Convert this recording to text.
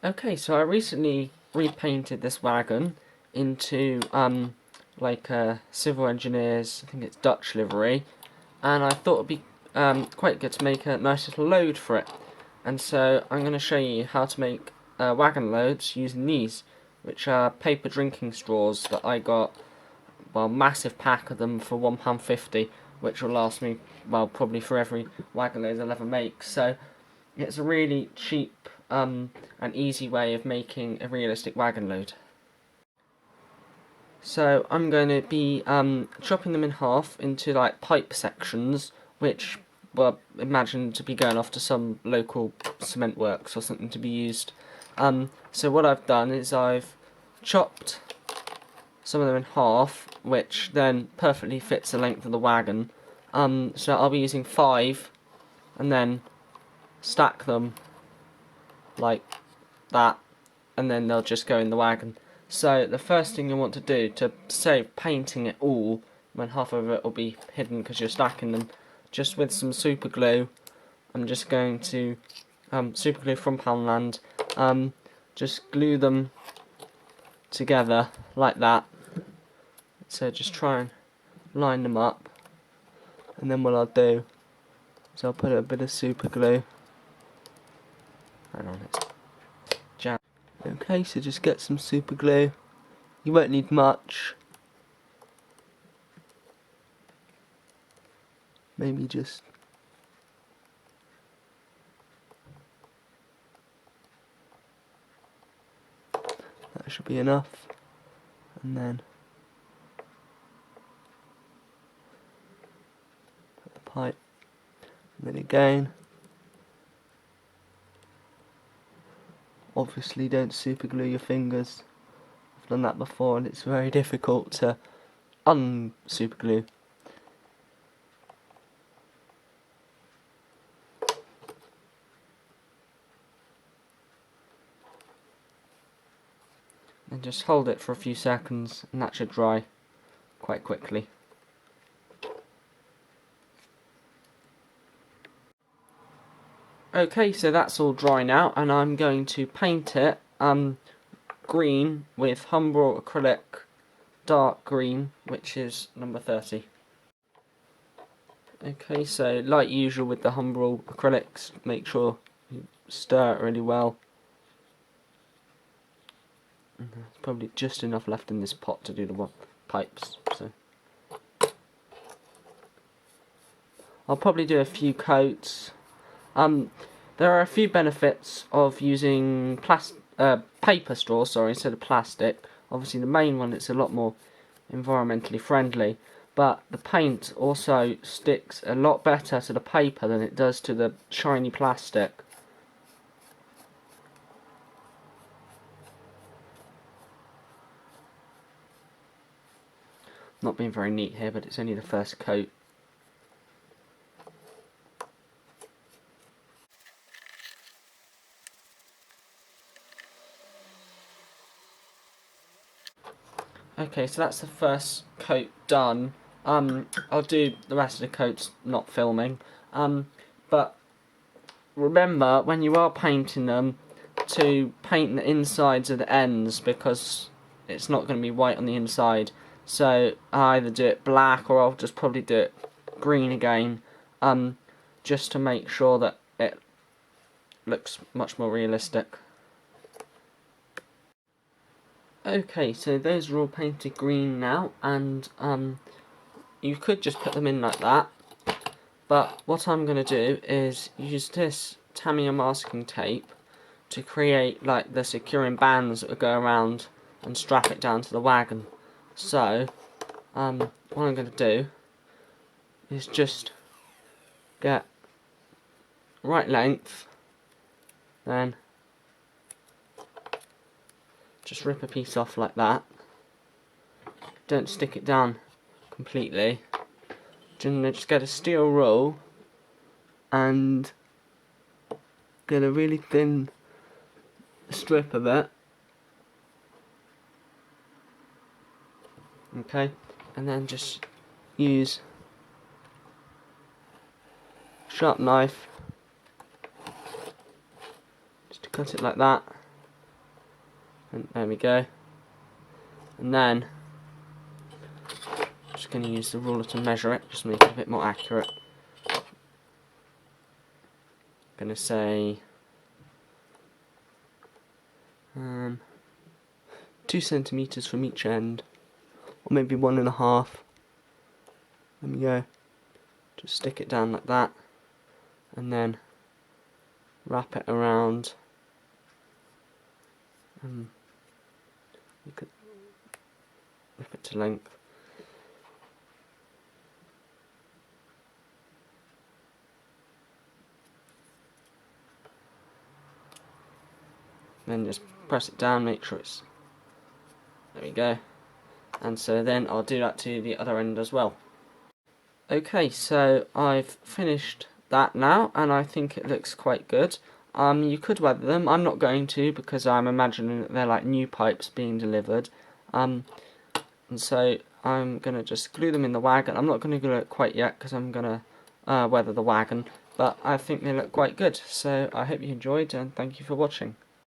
Okay, so I recently repainted this wagon into like a civil engineer's, I think it's Dutch livery, and I thought it'd be quite good to make a nice little load for it. And so I'm going to show you how to make wagon loads using these, which are paper drinking straws that I got, well, massive pack of them for £1.50, which will last me, well, probably for every wagon load I'll ever make. So it's a really cheap and easy way of making a realistic wagon load. So I'm going to be chopping them in half into like pipe sections, which were imagined to be going off to some local cement works or something to be used. So what I've done is I've chopped some of them in half, which then perfectly fits the length of the wagon. So I'll be using 5 and then stack them like that, and then they'll just go in the wagon. So the first thing you want to do to save painting it all, when half of it will be hidden because you're stacking them, just with some super glue, I'm just going to super glue from Poundland, just glue them together like that. So just try and line them up, and then what I'll do is I'll put a bit of super glue. Hang on, it's jam. Okay, so just get some super glue. You won't need much. Maybe just that should be enough. And then put the pipe. And then again. Obviously don't super glue your fingers. I've done that before and it's very difficult to un-super glue. And just hold it for a few seconds and that should dry quite quickly. Okay, so that's all dry now, and I'm going to paint it green with Humbrol acrylic dark green, which is number 30. Okay, so like usual with the Humbrol acrylics, make sure you stir it really well. There's probably just enough left in this pot to do the pipes, so I'll probably do a few coats. There are a few benefits of using paper straws, instead of plastic. Obviously the main one, it's a lot more environmentally friendly, but the paint also sticks a lot better to the paper than it does to the shiny plastic. Not being very neat here, but it's only the first coat. Okay, so that's the first coat done. I'll do the rest of the coats not filming. But remember, when you are painting them, to paint the insides of the ends, because it's not going to be white on the inside. So I either do it black or I'll just probably do it green again, just to make sure that it looks much more realistic. Okay, so those are all painted green now, and you could just put them in like that, but what I'm going to do is use this Tamiya masking tape to create like the securing bands that will go around and strap it down to the wagon. So what I'm going to do is just get right length, then just rip a piece off like that. Don't stick it down completely. Just get a steel rule and get a really thin strip of it. Okay, and then just use a sharp knife just to cut it like that. And there we go. And then I'm just going to use the ruler to measure it, just make it a bit more accurate. I'm going to say 2 centimeters from each end, or maybe 1.5. There we go. Just stick it down like that, and then wrap it around. You could whip it to length. Then just press it down, make sure it's, there we go. And so then I'll do that to the other end as well. Okay, so I've finished that now, and I think it looks quite good. You could weather them. I'm not going to, because I'm imagining that they're like new pipes being delivered. And so I'm going to just glue them in the wagon. I'm not going to glue it quite yet, because I'm going to weather the wagon. But I think they look quite good. So I hope you enjoyed, and thank you for watching.